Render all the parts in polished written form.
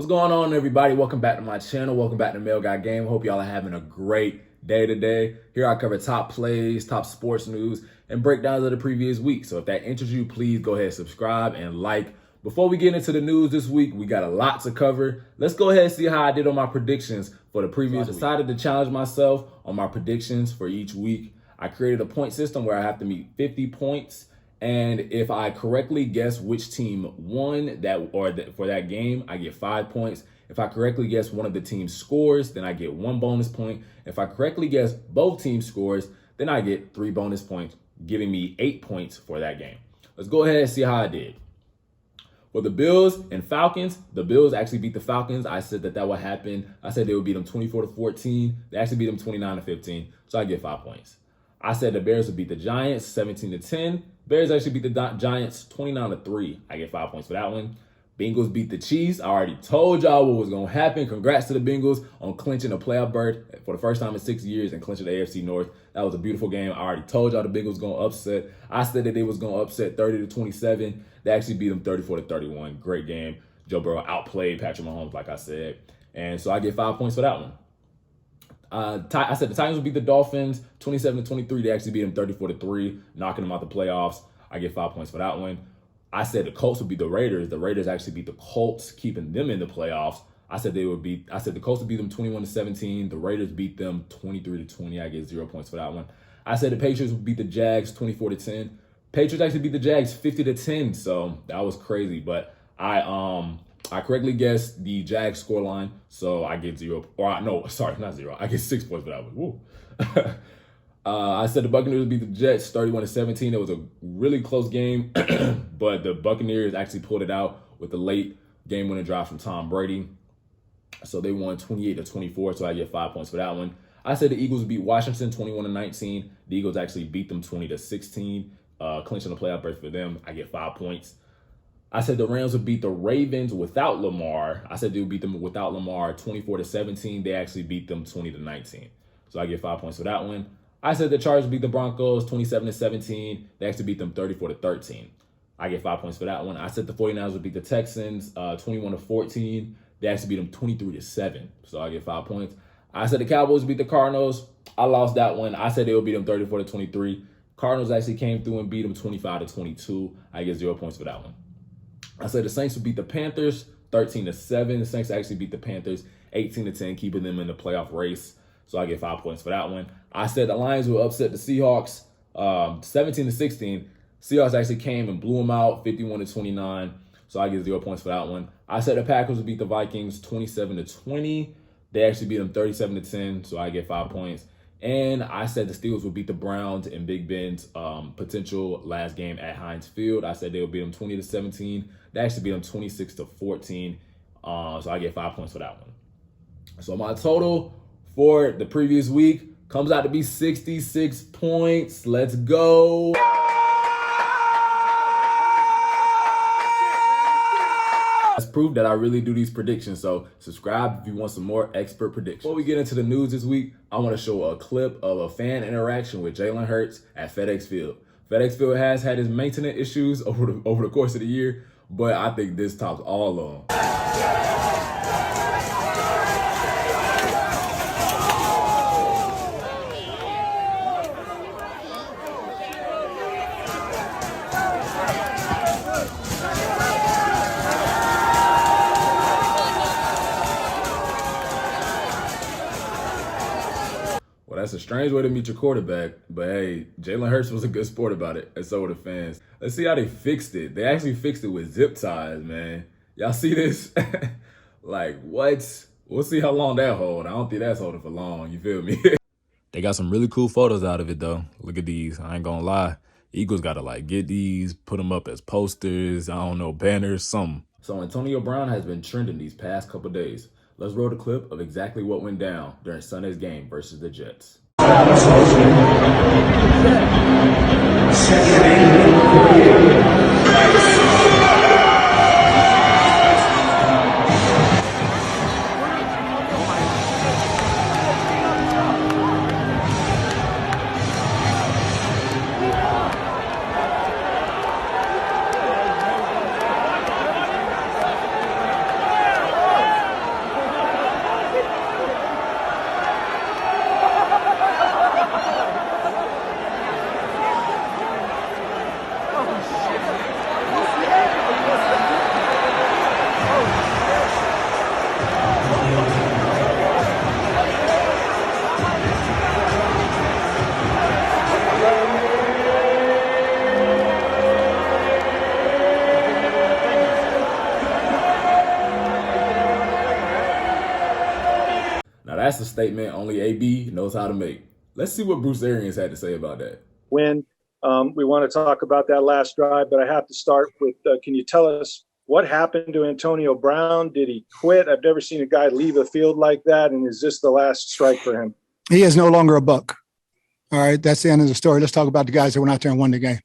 What's going on, everybody? Welcome back to my channel. Welcome back to Mail Guy Game. Hope y'all are having a great day today. Here I cover top plays, top sports news, and breakdowns of the previous week. So if that interests you, please go ahead and subscribe and like. Before we get into the news this week, we got a lot to cover. Let's go ahead and see how I did on my predictions for the previous week. I decided to challenge myself on my predictions for each week. I created a point system where I have to meet 50 points. And if I correctly guess which team won for that game, I get 5 points. If I correctly guess one of the team's scores, then I get 1 bonus point. If I correctly guess both teams' scores, then I get 3 bonus points, giving me 8 points for that game. Let's go ahead and see how I did. For the Bills and Falcons, the Bills actually beat the Falcons. I said that would happen. I said they would beat them 24-14. They actually beat them 29-15, so I get 5 points. I said the Bears would beat the Giants 17-10. Bears actually beat the Giants 29-3. I get 5 points for that one. Bengals beat the Chiefs. I already told y'all what was going to happen. Congrats to the Bengals on clinching a playoff berth for the first time in 6 years and clinching the AFC North. That was a beautiful game. I already told y'all the Bengals was going to upset. I said that they was going to upset 30-27. They actually beat them 34-31. Great game. Joe Burrow outplayed Patrick Mahomes, like I said. And so I get 5 points for that one. I said the Titans would beat the Dolphins 27-23. They actually beat them 34-3, knocking them out the playoffs. I get 5 points for that one. I said the Colts would beat the Raiders. The Raiders actually beat the Colts, keeping them in the playoffs. I said the Colts would beat them 21-17. The Raiders beat them 23-20. I get 0 points for that one. I said the Patriots would beat the Jags 24-10. Patriots actually beat the Jags 50-10. So that was crazy. But I correctly guessed the Jags scoreline, so I get 0. Not 0. I get 6 points for that one. Woo. I said the Buccaneers beat the Jets 31-17. It was a really close game, but the Buccaneers actually pulled it out with the late game-winning drive from Tom Brady. So they won 28-24, so I get 5 points for that one. I said the Eagles beat Washington 21-19. The Eagles actually beat them 20-16, clinching the playoff berth for them. I get 5 points. I said the Rams would beat the Ravens without Lamar. I said they would beat them without Lamar 24-17. They actually beat them 20-19. So I get 5 points for that one. I said the Chargers beat the Broncos 27-17. They actually beat them 34-13. I get 5 points for that one. I said the 49ers would beat the Texans 21-14. They actually beat them 23-7. So I get 5 points. I said the Cowboys beat the Cardinals. I lost that one. I said they would beat them 34-23. Cardinals actually came through and beat them 25-22. I get 0 points for that one. I said the Saints would beat the Panthers 13-7. The Saints actually beat the Panthers 18-10, keeping them in the playoff race. So I get 5 points for that one. I said the Lions would upset the Seahawks 17-16. Seahawks actually came and blew them out 51-29. So I get 0 points for that one. I said the Packers would beat the Vikings 27-20. They actually beat them 37-10. So I get 5 points. And I said the Steelers would beat the Browns in Big Ben's potential last game at Heinz Field. I said they would beat them 20-17. They actually beat them 26-14. So I get 5 points for that one. So my total for the previous week comes out to be 66 points. Let's go. That's proof that I really do these predictions. So subscribe if you want some more expert predictions. Before we get into the news this week, I want to show a clip of a fan interaction with Jalen Hurts at FedEx Field. FedEx Field has had his maintenance issues over the course of the year, but I think this tops all of them. That's a strange way to meet your quarterback, but hey, Jalen Hurts was a good sport about it, and so were the fans. Let's see how they fixed it. They actually fixed it with zip ties, man. Y'all see this? Like, what? We'll see how long that hold. I don't think that's holding for long, you feel me? They got some really cool photos out of it, though. Look at these. I ain't gonna lie. Eagles got to, get these, put them up as posters, I don't know, banners, something. So Antonio Brown has been trending these past couple days. Let's roll the clip of exactly what went down during Sunday's game versus the Jets. That's a statement only AB knows how to make. Let's see what Bruce Arians had to say about that. When we want to talk about that last drive, but I have to start with, can you tell us what happened to Antonio Brown? Did he quit? I've never seen a guy leave a field like that. And is this the last strike for him? He is no longer a Buck. All right, that's the end of the story. Let's talk about the guys that went out there and won the game.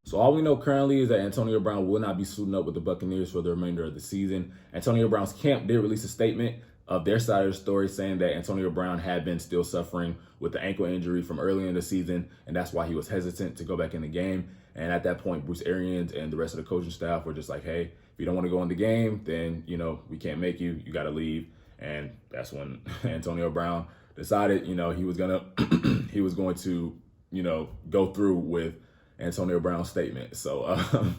So all we know currently is that Antonio Brown will not be suiting up with the Buccaneers for the remainder of the season. Antonio Brown's camp did release a statement of their side of the story saying that Antonio Brown had been still suffering with the ankle injury from early in the season, and that's why he was hesitant to go back in the game. And at that point, Bruce Arians and the rest of the coaching staff were just like, hey, if you don't want to go in the game, then, we can't make you. You got to leave. And that's when Antonio Brown decided, he was going to go through with Antonio Brown's statement. So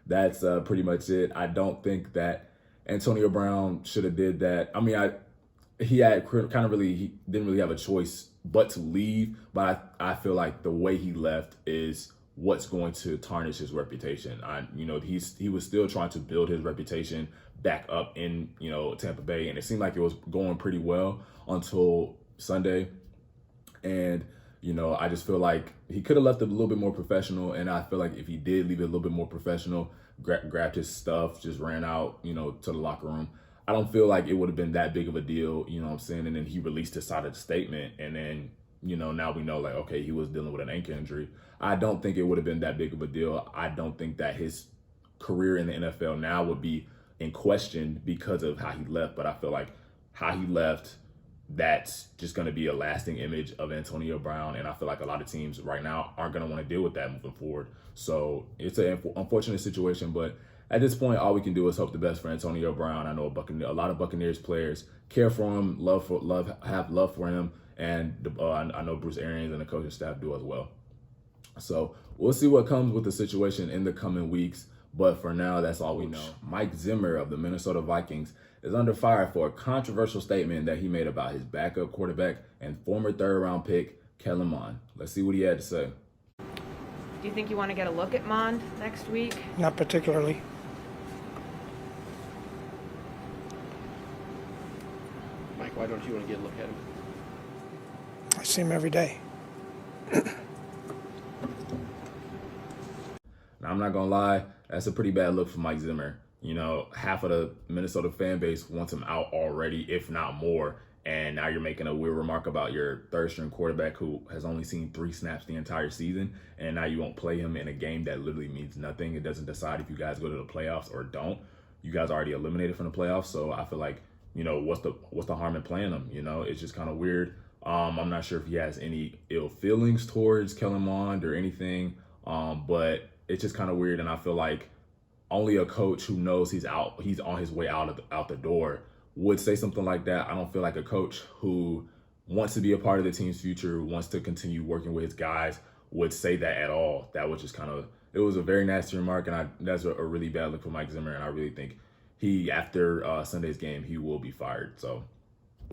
that's pretty much it. I don't think that Antonio Brown should have did that. I mean, he didn't really have a choice but to leave. But I feel like the way he left is what's going to tarnish his reputation. He was still trying to build his reputation back up in, Tampa Bay, and it seemed like it was going pretty well until Sunday. And I just feel like he could have left it a little bit more professional. And I feel like if he did leave it a little bit more professional, grabbed his stuff, just ran out, to the locker room, I don't feel like it would have been that big of a deal, you know what I'm saying? And then he released his side of the statement. And then, now we know, like, okay, he was dealing with an ankle injury. I don't think it would have been that big of a deal. I don't think that his career in the NFL now would be in question because of how he left. But I feel like how he left, that's just going to be a lasting image of Antonio Brown. And I feel like a lot of teams right now aren't going to want to deal with that moving forward. So it's an unfortunate situation. But at this point, all we can do is hope the best for Antonio Brown. I know a lot of Buccaneers players care for him, have love for him. And I know Bruce Arians and the coaching staff do as well. So we'll see what comes with the situation in the coming weeks. But for now, that's all we know. Mike Zimmer of the Minnesota Vikings is under fire for a controversial statement that he made about his backup quarterback and former third-round pick, Kellen Mond. Let's see what he had to say. Do you think you want to get a look at Mond next week? Not particularly. Mike, why don't you want to get a look at him? I see him every day. Now, I'm not going to lie, that's a pretty bad look for Mike Zimmer. Half of the Minnesota fan base wants him out already, if not more. And now you're making a weird remark about your third-string quarterback who has only seen 3 snaps the entire season. And now you won't play him in a game that literally means nothing. It doesn't decide if you guys go to the playoffs or don't. You guys are already eliminated from the playoffs. So I feel like, what's the harm in playing him? It's just kind of weird. I'm not sure if he has any ill feelings towards Kellen Mond or anything. But it's just kind of weird. And I feel like only a coach who knows he's on his way out the door would say something like that. I don't feel like a coach who wants to be a part of the team's future, wants to continue working with his guys, would say that at all. That was just it was a very nasty remark, and that's a really bad look for Mike Zimmer, and I really think after Sunday's game, he will be fired. So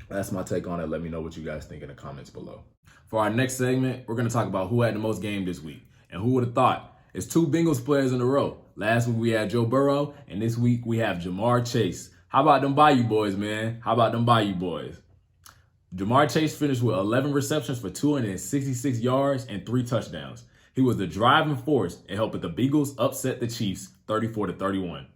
that's my take on it. Let me know what you guys think in the comments below. For our next segment, we're going to talk about who had the most game this week. And who would have thought? It's 2 Bengals players in a row. Last week we had Joe Burrow, and this week we have Jamar Chase. How about them Bayou boys, man? How about them Bayou boys? Jamar Chase finished with 11 receptions for 266 yards and 3 touchdowns. He was the driving force in helping the Bengals upset the Chiefs 34-31.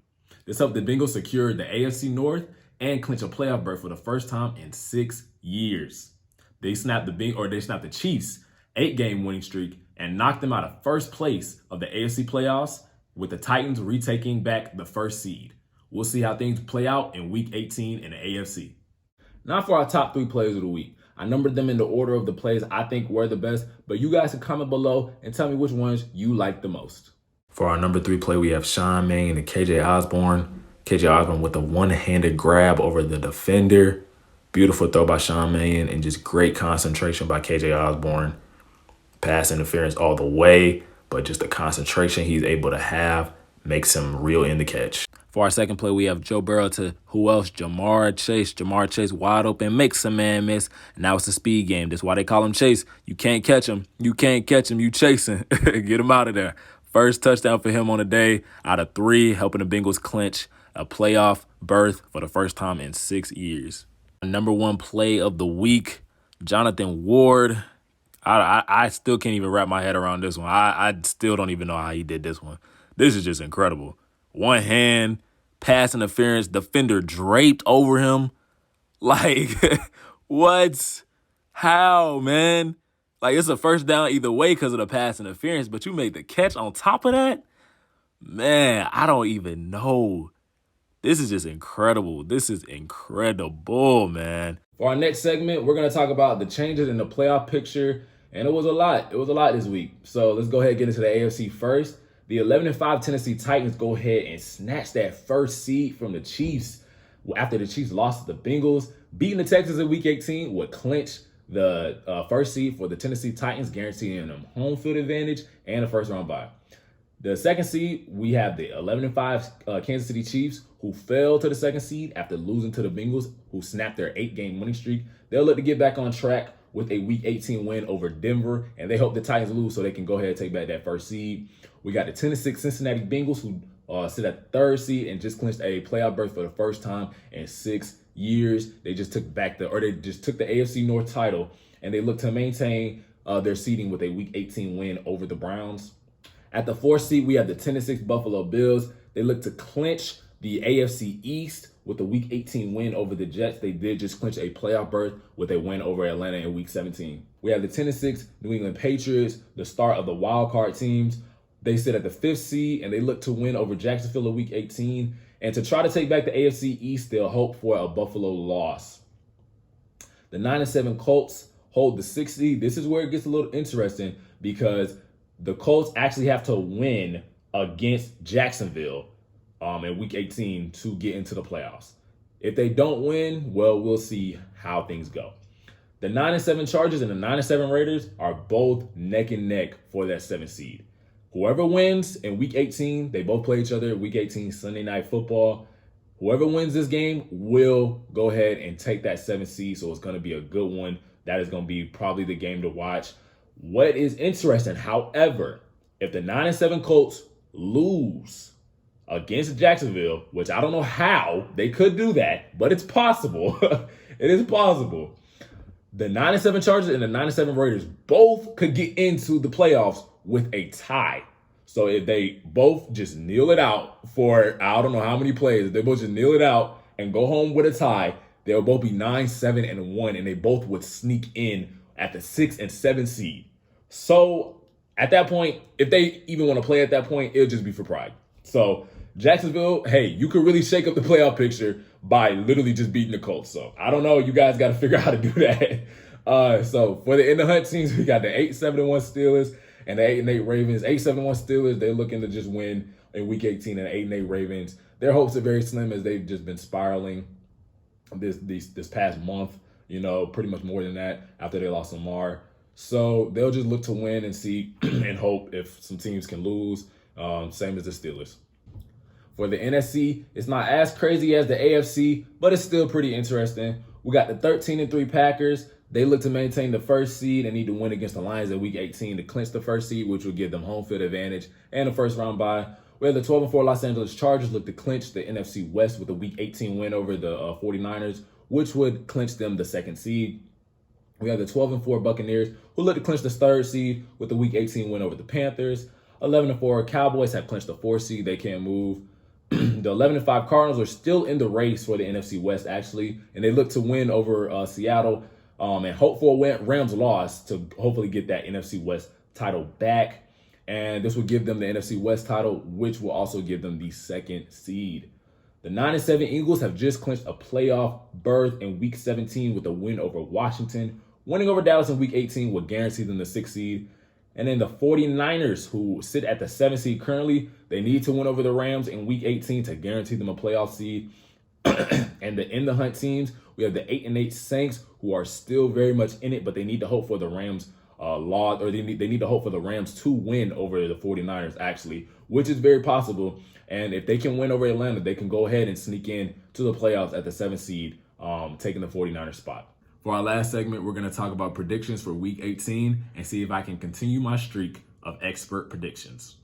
This helped the Bengals secure the AFC North and clinch a playoff berth for the first time in 6 years. They snapped the Chiefs' 8-game winning streak and knocked them out of first place of the AFC playoffs, with the Titans retaking back the first seed. We'll see how things play out in Week 18 in the AFC. Now for our top 3 plays of the week. I numbered them in the order of the plays I think were the best, but you guys can comment below and tell me which ones you like the most. For our number 3 play, we have Sean Mannion and KJ Osborne. KJ Osborne with a one-handed grab over the defender. Beautiful throw by Sean Mannion and just great concentration by KJ Osborne. Pass interference all the way, but just the concentration he's able to have makes him reel in the catch. For our second play, we have Joe Burrow to who else? Jamar Chase. Jamar Chase wide open, makes a man miss. And now it's a speed game. That's why they call him Chase. You can't catch him. You can't catch him. You chasing. Get him out of there. First touchdown for him on the day out of 3, helping the Bengals clinch a playoff berth for the first time in 6 years. Number one play of the week, Jonathan Ward. I still can't even wrap my head around this one. I still don't even know how he did this one. This is just incredible. One hand, pass interference, defender draped over him. Like, what? How, man? Like, it's a first down either way because of the pass interference, but you made the catch on top of that? Man, I don't even know. This is just incredible. This is incredible, man. For our next segment, we're going to talk about the changes in the playoff picture, and it was a lot. It was a lot this week. So let's go ahead and get into the AFC first. The 11-5 Tennessee Titans go ahead and snatch that first seed from the Chiefs after the Chiefs lost to the Bengals. Beating the Texans in Week 18 would clinch the first seed for the Tennessee Titans, guaranteeing them home field advantage and a first-round bye. The second seed, we have the 11-5 Kansas City Chiefs, who fell to the second seed after losing to the Bengals, who snapped their 8-game winning streak. They'll look to get back on track with a Week 18 win over Denver, and they hope the Titans lose so they can go ahead and take back that first seed. We got the 10-6 Cincinnati Bengals, who sit at the third seed and just clinched a playoff berth for the first time in 6 years. They just took the AFC North title, and they look to maintain their seeding with a Week 18 win over the Browns. At the fourth seed, we have the 10-6 Buffalo Bills. They look to clinch the AFC East with a Week 18 win over the Jets. They did just clinch a playoff berth with a win over Atlanta in Week 17. We have the 10-6 New England Patriots, the start of the wild card teams. They sit at the fifth seed, and they look to win over Jacksonville in Week 18. And to try to take back the AFC East, they'll hope for a Buffalo loss. The 9-7 Colts hold the sixth seed. This is where it gets a little interesting because the Colts actually have to win against Jacksonville in Week 18 to get into the playoffs. If they don't win, well, we'll see how things go. The 9-7 Chargers and the 9-7 Raiders are both neck and neck for that 7th seed. Whoever wins in Week 18, they both play each other. Week 18, Sunday Night Football. Whoever wins this game will go ahead and take that 7th seed, so it's going to be a good one. That is going to be probably the game to watch. What is interesting, however, if the 9-7 Colts lose against Jacksonville, which I don't know how they could do that, but it's possible. It is possible. The 9-7 Chargers and the 9-7 Raiders both could get into the playoffs with a tie. So if they both just kneel it out for, I don't know how many plays, if they both just kneel it out and go home with a tie, they'll both be 9-7-1, and they both would sneak in at the 6 and 7 seed. So at that point, if they even want to play at that point, it'll just be for pride. So Jacksonville, hey, you could really shake up the playoff picture by literally just beating the Colts. So I don't know. You guys got to figure out how to do that. So for the in the hunt teams, we got the 8-7-1 Steelers and the 8-8 Ravens. 8-7-1 Steelers, they're looking to just win in Week 18, and 8-8 Ravens. Their hopes are very slim as they've just been spiraling this past month. You know, pretty much more than that after they lost Lamar. So they'll just look to win and see and hope if some teams can lose, same as the Steelers. For the NFC, it's not as crazy as the AFC, but it's still pretty interesting. We got the 13-3 Packers. They look to maintain the first seed and need to win against the Lions in Week 18 to clinch the first seed, which will give them home field advantage and a first-round bye. Where the 12-4 Los Angeles Chargers look to clinch the NFC West with a Week 18 win over the 49ers, which would clinch them the second seed. We have the 12-4 Buccaneers, who look to clinch the third seed with the Week 18 win over the Panthers. 11-4 Cowboys have clinched the fourth seed. They can't move. The 11-5 Cardinals are still in the race for the NFC West, actually, and they look to win over Seattle and hope for a Rams loss to hopefully get that NFC West title back. And this will give them the NFC West title, which will also give them the second seed. The 9-7 Eagles have just clinched a playoff berth in Week 17 with a win over Washington. Winning over Dallas in Week 18 will guarantee them the 6th seed. And then the 49ers, who sit at the 7th seed currently, they need to win over the Rams in Week 18 to guarantee them a playoff seed. And the in the hunt teams, we have the 8-8 Saints, who are still very much in it, but they need to hope for the Rams they need to hope for the Rams to win over the 49ers, actually, which is very possible. And if they can win over Atlanta, they can go ahead and sneak in to the playoffs at the 7th seed, taking the 49ers spot. For our last segment, we're going to talk about predictions for Week 18 and see if I can continue my streak of expert predictions.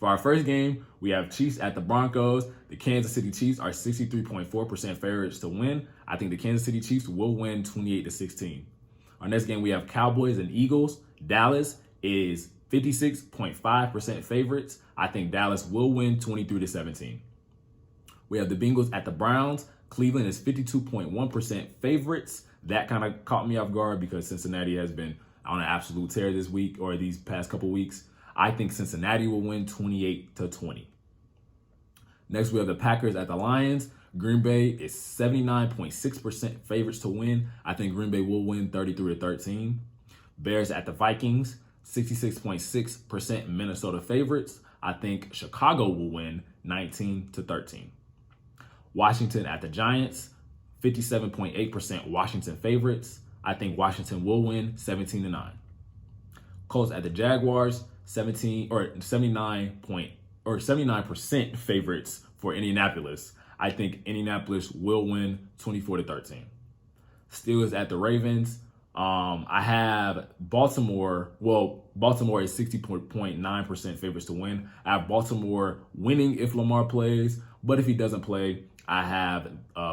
For our first game, we have Chiefs at the Broncos. The Kansas City Chiefs are 63.4% favorites to win. I think the Kansas City Chiefs will win 28-16. Our next game, we have Cowboys and Eagles. Dallas is 56.5% favorites. I think Dallas will win 23-17. We have the Bengals at the Browns. Cleveland is 52.1% favorites. That kind of caught me off guard because Cincinnati has been on an absolute tear this week or these past couple weeks. I think Cincinnati will win 28-20. Next, we have the Packers at the Lions. Green Bay is 79.6% favorites to win. I think Green Bay will win 33-13. Bears at the Vikings, 66.6% Minnesota favorites. I think Chicago will win 19-13. Washington at the Giants, 57.8% Washington favorites. I think Washington will win 17-9. Colts at the Jaguars, 79% favorites for Indianapolis. I think Indianapolis will win 24-13. Steelers at the Ravens. I have Baltimore. Well, Baltimore is 60.9% favorites to win. I have Baltimore winning if Lamar plays, but if he doesn't play, I have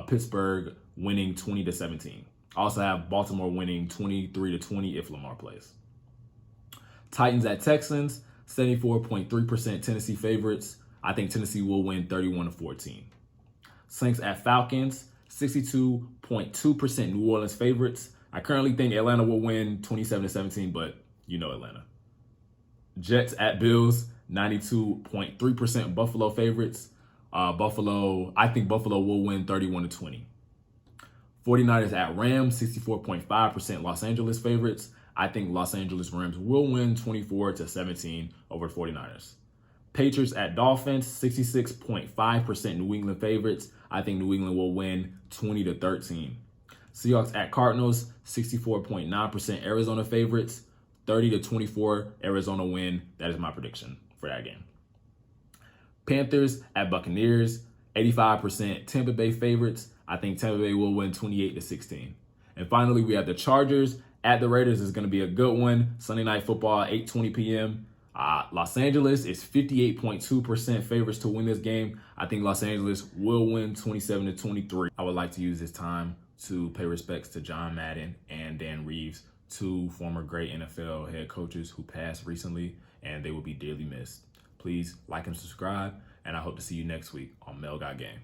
Pittsburgh winning 20-17. I also have Baltimore winning 23-20 if Lamar plays. Titans at Texans, 74.3% Tennessee favorites. I think Tennessee will win 31-14. Saints at Falcons, 62.2% New Orleans favorites. I currently think Atlanta will win 27-17, but you know Atlanta. Jets at Bills, 92.3% Buffalo favorites. I think Buffalo will win 31-20. 49ers at Rams, 64.5% Los Angeles favorites. I think Los Angeles Rams will win 24-17 over 49ers. Patriots at Dolphins, 66.5% New England favorites. I think New England will win 20-13. Seahawks at Cardinals, 64.9% Arizona favorites. 30-24 Arizona win. That is my prediction for that game. Panthers at Buccaneers, 85% Tampa Bay favorites. I think Tampa Bay will win 28-16. And finally, we have the Chargers at the Raiders. Is going to be a good one. Sunday Night Football, 8:20 p.m. Los Angeles is 58.2% favorites to win this game. I think Los Angeles will win 27-23. I would like to use this time to pay respects to John Madden and Dan Reeves, two former great NFL head coaches who passed recently, and they will be dearly missed. Please like and subscribe, and I hope to see you next week on Mel Got Game.